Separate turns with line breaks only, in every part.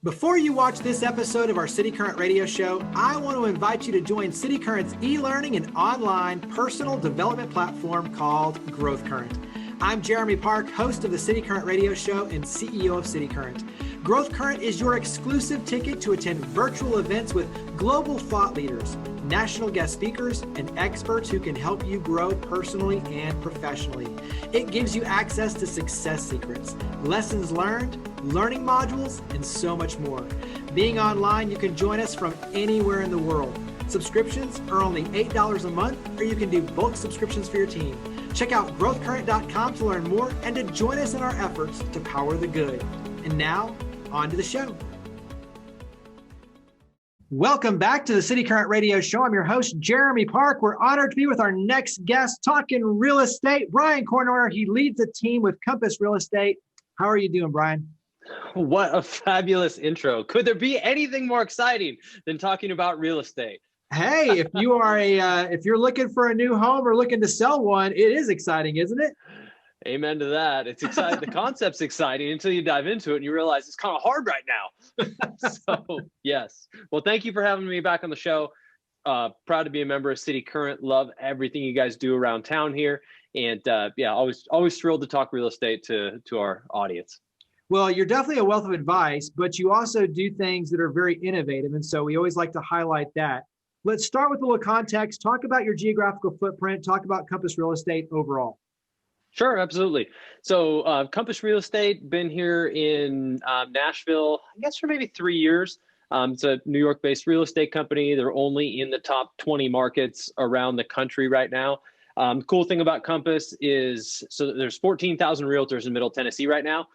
Before you watch this episode of our City Current radio show, I want to invite you to join City Current's e-learning and online personal development platform called Growth Current. I'm Jeremy Park, host of the City Current radio show and CEO of City Current. Growth Current is your exclusive ticket to attend virtual events with global thought leaders, national guest speakers, and experts who can help you grow personally and professionally. It gives you access to success secrets, lessons learned, learning modules, and so much more. Being online, you can join us from anywhere in the world. Subscriptions are only $8 a month, or you can do bulk subscriptions for your team. Check out growthcurrent.com to learn more and to join us in our efforts to power the good. And now, on to the show. Welcome back to the City Current Radio Show. I'm your host, Jeremy Park. We're honored to be with our next guest talking real estate, Brian Cournoyer. He leads a team with Compass Real Estate. How are you doing, Brian?
What a fabulous intro. Could there be anything more exciting than talking about real estate?
Hey, if you are if you're looking for a new home or looking to sell one, it is exciting, isn't it?
Amen to that. It's exciting. The concept's exciting until you dive into it and you realize it's kind of hard right now. So, yes. Well, thank you for having me back on the show. Proud to be a member of City Current. Love everything you guys do around town here. And yeah, always thrilled to talk real estate to our audience.
Well, you're definitely a wealth of advice, but you also do things that are very innovative. And so we always like to highlight that. Let's start with a little context. Talk about your geographical footprint. Talk about Compass Real Estate overall.
Sure, absolutely. So Compass Real Estate, been here in Nashville, I guess for maybe 3 years. It's a New York-based real estate company. They're only in the top 20 markets around the country right now. The cool thing about Compass is, so there's 14,000 realtors in Middle Tennessee right now.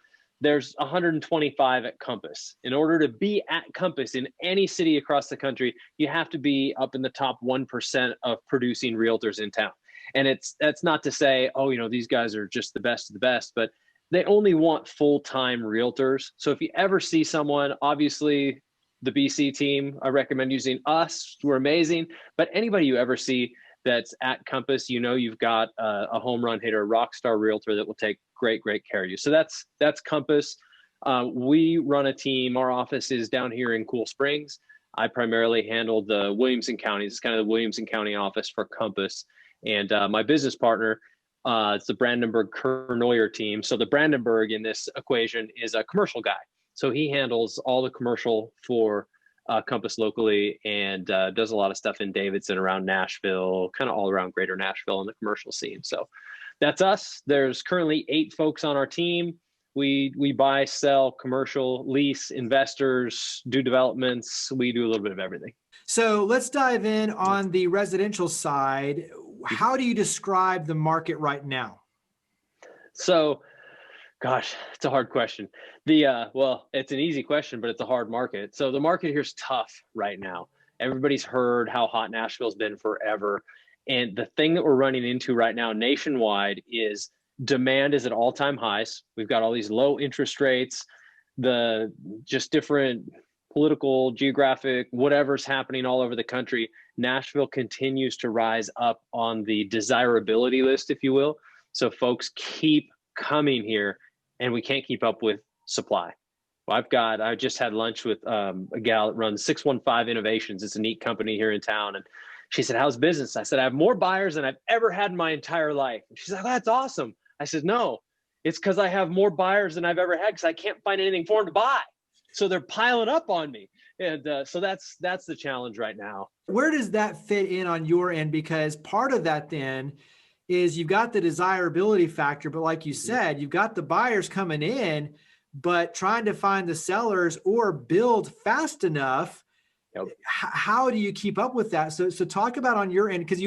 There's 125 at Compass. In order to be at Compass in any city across the country, you have to be up in the top 1% of producing realtors in town. And that's not to say, oh, you know, these guys are just the best of the best, but they only want full-time realtors. So if you ever see someone, obviously the BC team, I recommend using us. We're amazing. But anybody you ever see that's at Compass, you know, you've got a home run hitter, a rock star realtor that will take great care of you. So that's Compass. We run a team. Our office is down here in Cool Springs. I primarily handle the Williamson County. It's kind of the Williamson County office for Compass. And my business partner, it's the Brandenburg-Cournoyer team. So the Brandenburg in this equation is a commercial guy. So he handles all the commercial for Compass locally and does a lot of stuff in Davidson, around Nashville, kind of all around greater Nashville in the commercial scene. So that's us. There's currently 8 folks on our team. We buy, sell, commercial, lease, investors, do developments. We do a little bit of everything.
So let's dive in on the residential side. How do you describe the market right now?
So, gosh, it's a hard question. Well, it's an easy question, but it's a hard market. So the market here is tough right now. Everybody's heard how hot Nashville's been forever. And the thing that we're running into right now nationwide is demand is at all-time highs. We've got all these low interest rates, just different political, geographic, whatever's happening all over the country. Nashville continues to rise up on the desirability list, if you will. So folks keep coming here and we can't keep up with supply. Well, I just had lunch with a gal that runs 615 Innovations. It's a neat company here in town. And she said, how's business? I said, I have more buyers than I've ever had in my entire life. And she's like, oh, that's awesome. I said, no, it's because I have more buyers than I've ever had because I can't find anything for them to buy. So they're piling up on me. And so that's the challenge right now.
Where does that fit in on your end? Because part of that then is you've got the desirability factor, but like you said, you've got the buyers coming in, but trying to find the sellers or build fast enough. Yep. How do you keep up with that? So talk about on your end, because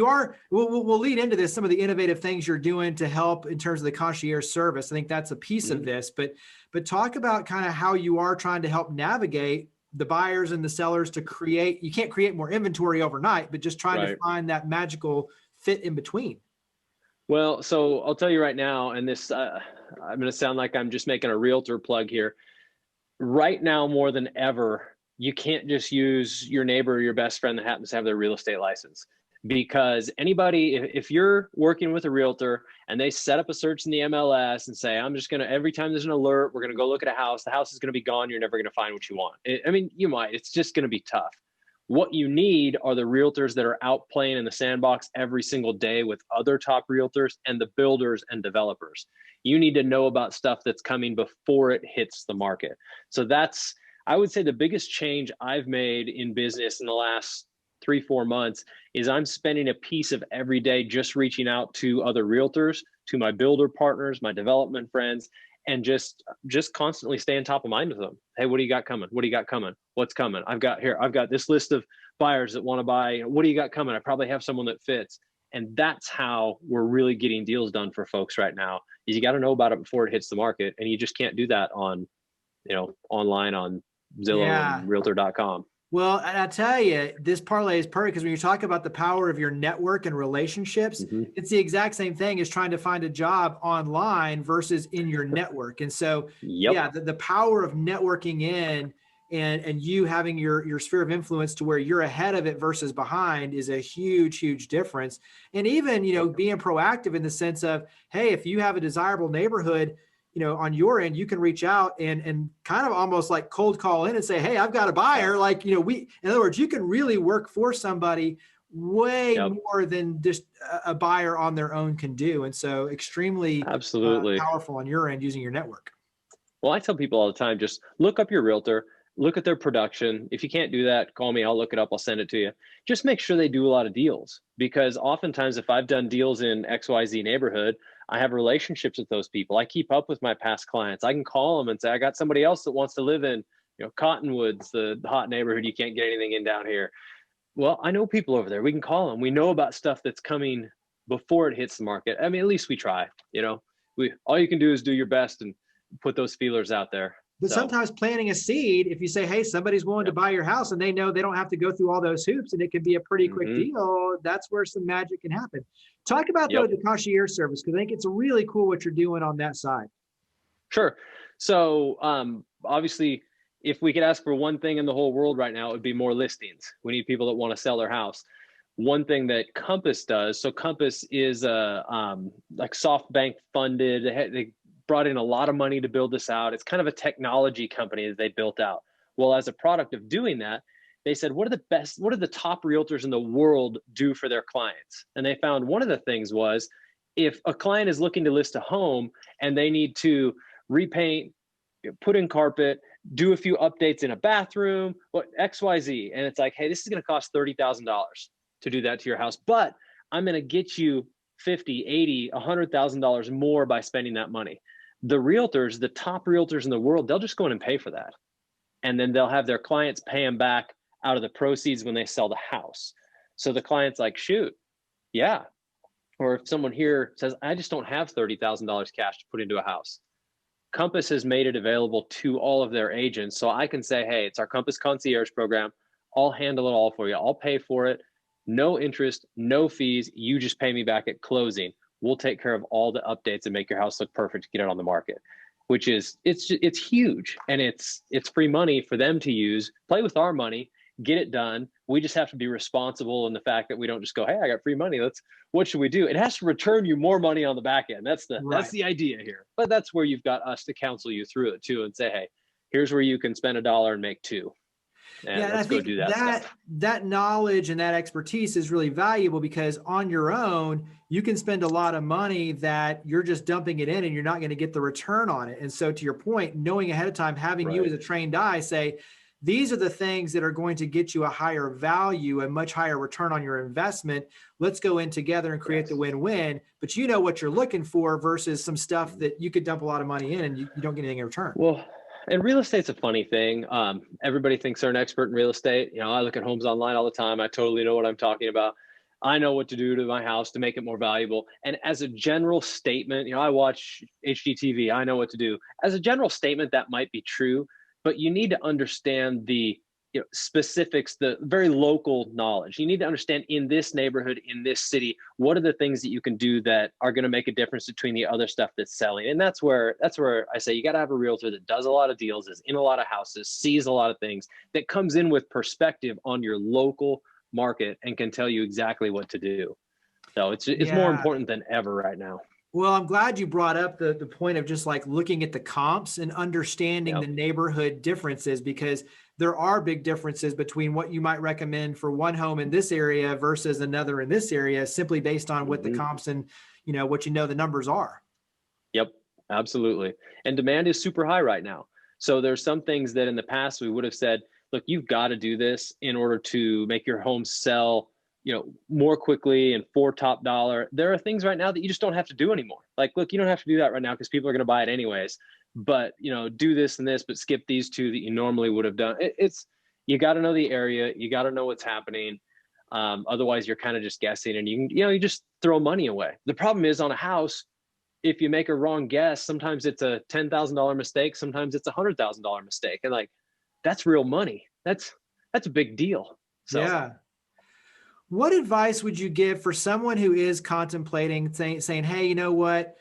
we'll lead into this, some of the innovative things you're doing to help in terms of the concierge service. I think that's a piece of this, but talk about kind of how you are trying to help navigate the buyers and the sellers to create, you can't create more inventory overnight, but just trying to find that magical fit in between.
Well, so I'll tell you right now, and this, I'm going to sound like I'm just making a realtor plug here. Right now, more than ever, you can't just use your neighbor or your best friend that happens to have their real estate license. because anybody, if you're working with a realtor and they set up a search in the MLS and say, I'm just going to, every time there's an alert, we're going to go look at a house, the house is going to be gone. You're never going to find what you want. I mean, you might, it's just going to be tough. What you need are the realtors that are out playing in the sandbox every single day with other top realtors and the builders and developers. You need to know about stuff that's coming before it hits the market. So that's, I would say, the biggest change I've made in business in the last 3-4 months is I'm spending a piece of every day just reaching out to other realtors, to my builder partners, my development friends, and just constantly staying top of mind with them. Hey, what do you got coming? What do you got coming? What's coming? I've got this list of buyers that want to buy. What do you got coming? I probably have someone that fits. And that's how we're really getting deals done for folks right now, is you got to know about it before it hits the market. And you just can't do that on, online on Zillow and realtor.com.
Well, and I tell you, this parlay is perfect, because when you talk about the power of your network and relationships, it's the exact same thing as trying to find a job online versus in your network. And so, the power of networking in and you having your sphere of influence to where you're ahead of it versus behind is a huge, huge difference. And even, being proactive in the sense of, hey, if you have a desirable neighborhood, on your end, you can reach out and kind of almost like cold call in and say, hey, I've got a buyer. Like, in other words, you can really work for somebody way more than just a buyer on their own can do. And so extremely powerful on your end using your network.
Well, I tell people all the time, just look up your realtor, look at their production. If you can't do that, call me, I'll look it up, I'll send it to you. Just make sure they do a lot of deals, because oftentimes if I've done deals in XYZ neighborhood, I have relationships with those people. I keep up with my past clients. I can call them and say, I got somebody else that wants to live in, Cottonwoods, the hot neighborhood you can't get anything in down here. Well, I know people over there. We can call them. We know about stuff that's coming before it hits the market. I mean, at least we try. All you can do is do your best and put those feelers out there.
But sometimes planting a seed, if you say, hey, somebody's willing to buy your house and they know they don't have to go through all those hoops and it can be a pretty quick deal, that's where some magic can happen. Talk about the concierge service, because I think it's really cool what you're doing on that side.
Sure. So obviously, if we could ask for one thing in the whole world right now, it would be more listings. We need people that want to sell their house. One thing that Compass does, so Compass is like SoftBank funded. They brought in a lot of money to build this out. It's kind of a technology company that they built out. Well, as a product of doing that, they said, what do the top realtors in the world do for their clients? And they found one of the things was, if a client is looking to list a home and they need to repaint, put in carpet, do a few updates in a bathroom, XYZ. And it's like, hey, this is going to cost $30,000 to do that to your house, but I'm going to get you $50,000, $80,000, $100,000 more by spending that money. The realtors, the top realtors in the world, they'll just go in and pay for that. And then they'll have their clients pay them back out of the proceeds when they sell the house. So the client's like, shoot, yeah. Or if someone here says, I just don't have $30,000 cash to put into a house. Compass has made it available to all of their agents. So I can say, hey, it's our Compass Concierge program. I'll handle it all for you. I'll pay for it. No interest, no fees. You just pay me back at closing. We'll take care of all the updates and make your house look perfect to get it on the market, which is, it's huge. And it's free money for them to use, play with our money, get it done. We just have to be responsible in the fact that we don't just go, hey, I got free money. What should we do? It has to return you more money on the back end. That's the idea here. But that's where you've got us to counsel you through it too, and say, hey, here's where you can spend $1 and make $2. And let's go do that.
That knowledge and that expertise is really valuable, because on your own, you can spend a lot of money that you're just dumping it in and you're not going to get the return on it. And so to your point, knowing ahead of time, having you as a trained eye say, these are the things that are going to get you a higher value, a much higher return on your investment. Let's go in together and create the win-win, but you know what you're looking for versus some stuff that you could dump a lot of money in and you don't get anything in return.
Well, and real estate's a funny thing. Everybody thinks they're an expert in real estate. I look at homes online all the time. I totally know what I'm talking about. I know what to do to my house to make it more valuable. And as a general statement, I watch HGTV. I know what to do. As a general statement, that might be true, but you need to understand the specifics, the very local knowledge. You need to understand, in this neighborhood, in this city, what are the things that you can do that are going to make a difference between the other stuff that's selling. And that's where I say you got to have a realtor that does a lot of deals, is in a lot of houses, sees a lot of things, that comes in with perspective on your local market and can tell you exactly what to do. So it's more
Yeah.
important than ever right now.
Well, I'm glad you brought up the point of just like looking at the comps and understanding
Yep.
the neighborhood differences, because there are big differences between what you might recommend for one home in this area versus another in this area, simply based on what the
Mhm.
comps and, what the numbers are.
Yep, absolutely. And demand is super high right now. So there's some things that in the past we would have said, look, you've got to do this in order to make your home sell, more quickly and for top dollar. There are things right now that you just don't have to do anymore. Like, look, you don't have to do that right now because people are going to buy it anyways. But, do this and this, but skip these two that you normally would have done. You got to know the area. You got to know what's happening. Otherwise, you're kind of just guessing, and you just throw money away. The problem is on a house, if you make a wrong guess, sometimes it's a $10,000 mistake, sometimes it's a $100,000 mistake, and like that's real money. That's a big deal. So,
Yeah. What advice would you give for someone who is contemplating saying, hey, you know what?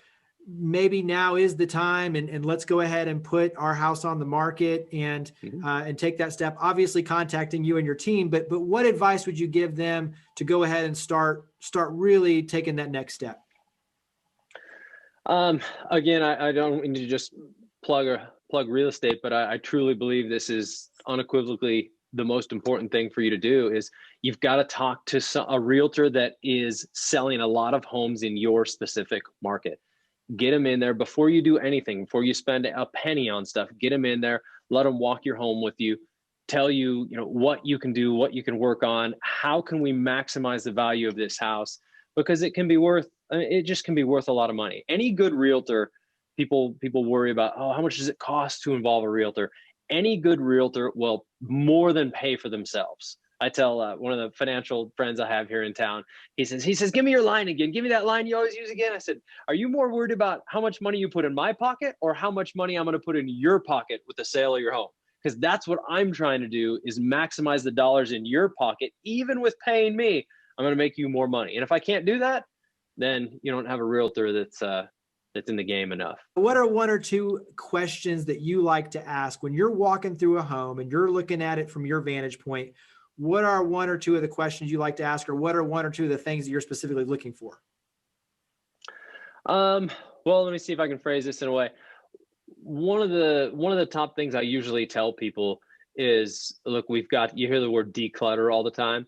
Maybe now is the time, and let's go ahead and put our house on the market
mhm.
and take that step. Obviously, contacting you and your team, but what advice would you give them to go ahead and start really taking that next step?
Again, I don't mean to just plug real estate, but I truly believe this is unequivocally the most important thing for you to do is you've got to talk to a realtor that is selling a lot of homes in your specific market. Get them in there before you do anything, before you spend a penny on stuff. Get them in there, let them walk your home with you, tell you, what you can do, what you can work on, how can we maximize the value of this house, because it just can be worth a lot of money. Any good realtor, people worry about, oh, how much does it cost to involve a realtor? Any good realtor will more than pay for themselves. I tell one of the financial friends I have here in town, he says, give me your line again. Give me that line you always use again. I said, are you more worried about how much money you put in my pocket or how much money I'm going to put in your pocket with the sale of your home? Because that's what I'm trying to do, is maximize the dollars in your pocket. Even with paying me, I'm going to make you more money. And if I can't do that, then you don't have a realtor that's in the game enough.
What are one or two questions that you like to ask when you're walking through a home and you're looking at it from your vantage point? What are one or two of the questions you like to ask, or what are one or two of the things that you're specifically looking for?
Well, let me see if I can phrase this in a way. One of the top things I usually tell people is, look, you hear the word declutter all the time.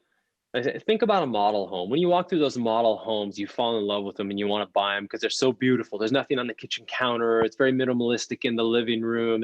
Think about a model home. When you walk through those model homes, you fall in love with them and you want to buy them because they're so beautiful. There's nothing on the kitchen counter. It's very minimalistic in the living room.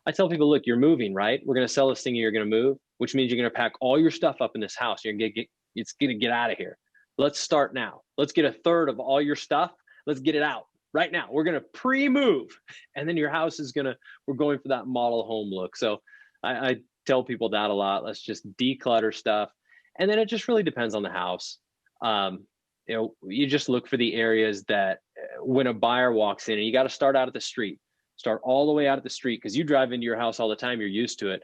I tell people, look, you're moving, right? We're going to sell this thing and you're going to move, which means you're going to pack all your stuff up in this house. It's going to get out of here. Let's start now. Let's get a third of all your stuff. Let's get it out right now. We're going to pre-move. And then your house we're going for that model home look. So I tell people that a lot. Let's just declutter stuff. And then it just really depends on the house. You just look for the areas that when a buyer walks in, and you got to start out at the street, start all the way out at the street, because you drive into your house all the time. You're used to it.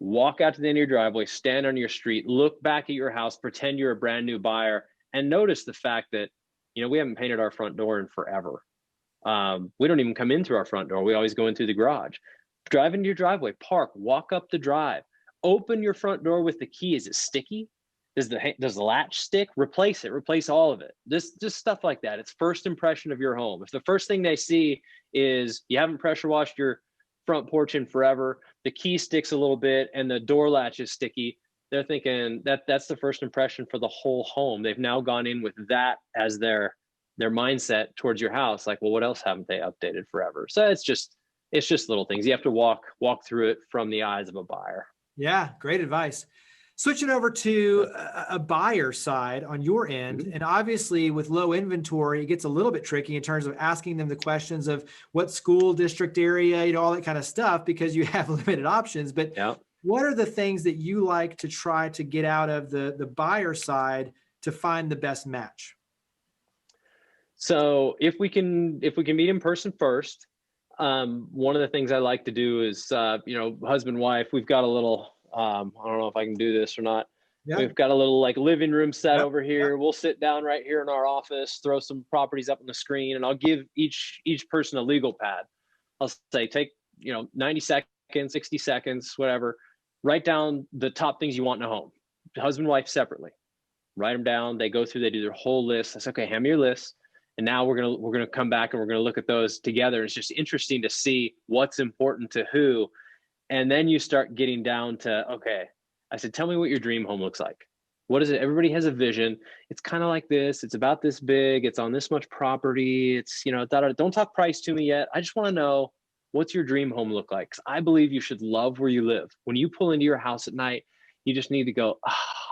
Walk out to the end of your driveway, stand on your street, look back at your house, pretend you're a brand new buyer, and notice the fact that, we haven't painted our front door in forever. We don't even come in through our front door. We always go in through the garage. Drive into your driveway, park, walk up the drive. Open your front door with the key. Is it sticky? Does the latch stick? Replace it. Replace all of it. Just stuff like that. It's first impression of your home. If the first thing they see is you haven't pressure washed your front porch in forever, the key sticks a little bit, and the door latch is sticky, they're thinking that's the first impression for the whole home. They've now gone in with that as their mindset towards your house. Like, well, what else haven't they updated forever? So it's just little things. You have to walk through it from the eyes of a buyer.
Yeah, great advice. Switching over to a buyer side on your end,
Mm-hmm.
and obviously with low inventory, it gets a little bit tricky in terms of asking them the questions of what school district area, all that kind of stuff, because you have limited options. But
Yeah.
what are the things that you like to try to get out of the buyer side to find the best match?
So if we can meet in person first, one of the things I like to do is, husband, wife, we've got a little, I don't know if I can do this or not.
Yeah.
We've got a little like living room set over here.
Yep.
We'll sit down right here in our office, throw some properties up on the screen, and I'll give each person a legal pad. I'll say, take, 90 seconds, 60 seconds, whatever, write down the top things you want in a home. husband and wife separately, write them down. They go through, they do their whole list. I say, okay, hand me your list. And now we're gonna come back and we're gonna look at those together. It's just interesting to see what's important to who. And then you start getting down to, okay, I said, tell me what your dream home looks like. What is it? Everybody has a vision. It's kind of like this. It's about this big. It's on this much property. It's, don't talk price to me yet. I just want to know, what's your dream home look like? 'Cause I believe you should love where you live. When you pull into your house at night, you just need to go,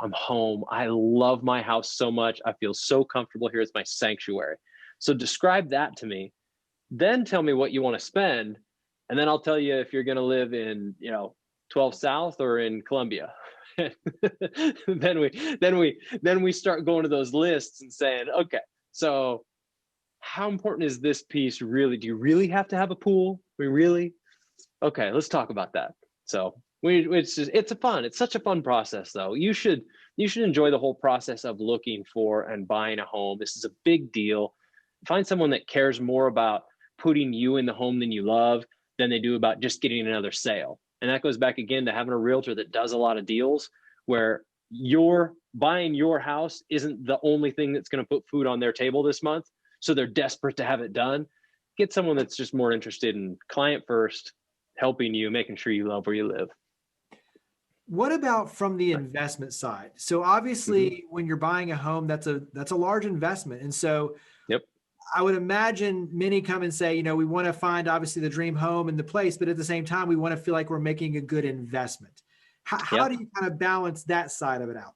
I'm home. I love my house so much. I feel so comfortable here. It's my sanctuary. So describe that to me. Then tell me what you want to spend. And then I'll tell you if you're going to live in, 12 South or in Columbia. then we start going to those lists and saying, okay, so how important is this piece really? Do you really have to have a pool? Okay, let's talk about that. So it's such a fun process though. You should enjoy the whole process of looking for and buying a home. This is a big deal. Find someone that cares more about putting you in the home than you love than they do about just getting another sale. And that goes back again to having a realtor that does a lot of deals where you're buying your house isn't the only thing that's going to put food on their table this month. So they're desperate to have it done. Get someone that's just more interested in client first, helping you, making sure you love where you live.
What about from the investment side? So obviously when you're buying a home, that's a large investment. And so
yep.
I would imagine many come and say, we want to find obviously the dream home and the place, but at the same time, we want to feel like we're making a good investment. How do you kind of balance that side of it out?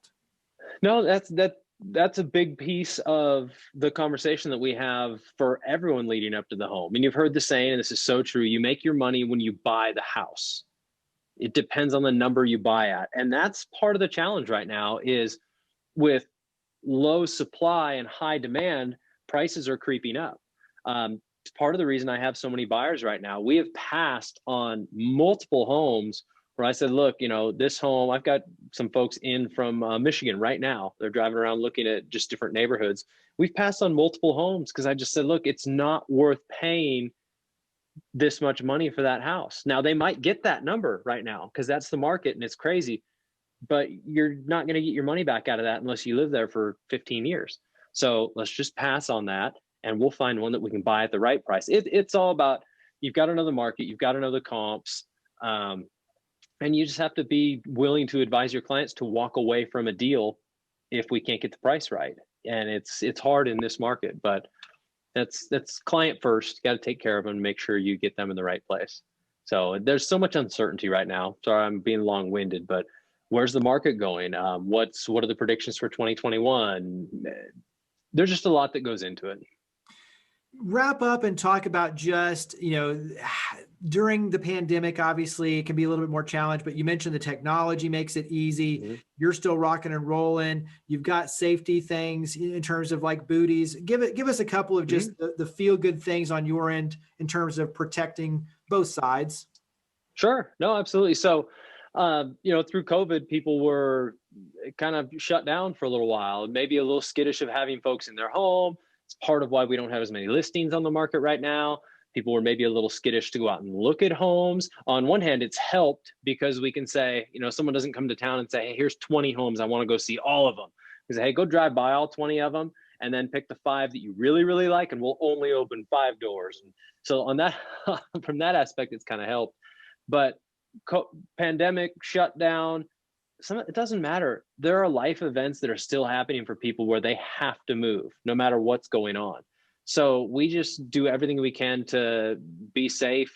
No, that's a big piece of the conversation that we have for everyone leading up to the home. And you've heard the saying, and this is so true, you make your money when you buy the house. It depends on the number you buy at. And that's part of the challenge right now is with low supply and high demand, prices are creeping up. It's part of the reason I have so many buyers right now. We have passed on multiple homes where I said, look, this home, I've got some folks in from Michigan right now. They're driving around looking at just different neighborhoods. We've passed on multiple homes because I just said, look, it's not worth paying this much money for that house. Now they might get that number right now because that's the market and it's crazy, but you're not going to get your money back out of that unless you live there for 15 years. So let's just pass on that and we'll find one that we can buy at the right price. It's all about, you've got to know the market, you've got to know the comps, and you just have to be willing to advise your clients to walk away from a deal if we can't get the price right. And it's hard in this market, but that's client first. Got to take care of them and make sure you get them in the right place. So there's so much uncertainty right now. Sorry, I'm being long-winded, but where's the market going? What are the predictions for 2021? There's just a lot that goes into it.
Wrap up and talk about just, during the pandemic, obviously it can be a little bit more challenged, but you mentioned the technology makes it easy. Mm-hmm. You're still rocking and rolling. You've got safety things in terms of like booties. Give us a couple of just the feel good things on your end in terms of protecting both sides.
Sure. No, absolutely. So, through COVID, people were kind of shut down for a little while, maybe a little skittish of having folks in their home. It's part of why we don't have as many listings on the market right now. People were maybe a little skittish to go out and look at homes. On one hand, it's helped because we can say, someone doesn't come to town and say, hey, here's 20 homes. I want to go see all of them. We say, hey, go drive by all 20 of them and then pick the 5 that you really, really like, and we'll only open 5 doors. And so on that, from that aspect, it's kind of helped. But pandemic, shutdown, it doesn't matter. There are life events that are still happening for people where they have to move no matter what's going on. So we just do everything we can to be safe.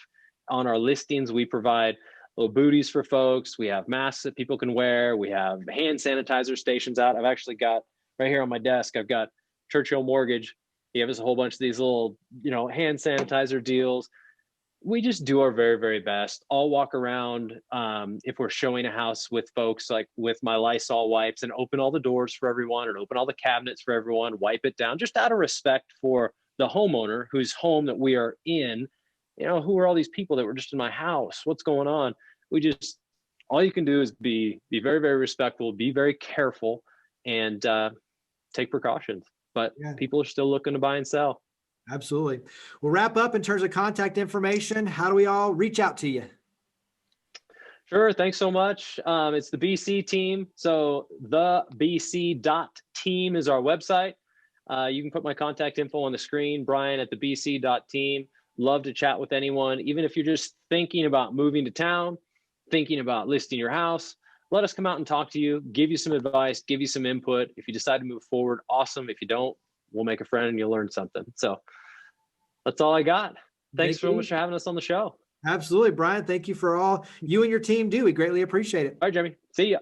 On our listings, we provide little booties for folks. We have masks that people can wear. We have hand sanitizer stations out. I've actually got right here on my desk, I've got Churchill Mortgage. He gives us a whole bunch of these little, hand sanitizer deals. We just do our very, very best. I'll walk around if we're showing a house with folks, like with my Lysol wipes, and open all the doors for everyone and open all the cabinets for everyone, wipe it down, just out of respect for the homeowner whose home that we are in. Who are all these people that were just in my house? What's going on? All you can do is be very, very respectful, be very careful, and take precautions. But people are still looking to buy and sell.
Absolutely. We'll wrap up in terms of contact information. How do we all reach out to you?
Sure. Thanks so much. It's the BC team. So the BC.team is our website. You can put my contact info on the screen, Brian at the BC.team. Love to chat with anyone. Even if you're just thinking about moving to town, thinking about listing your house, let us come out and talk to you, give you some advice, give you some input. If you decide to move forward, awesome. If you don't, we'll make a friend and you'll learn something. So that's all I got. Thanks so much for having us on the show.
Absolutely, Brian. Thank you for all you and your team do. We greatly appreciate it.
All right, Jeremy. See ya.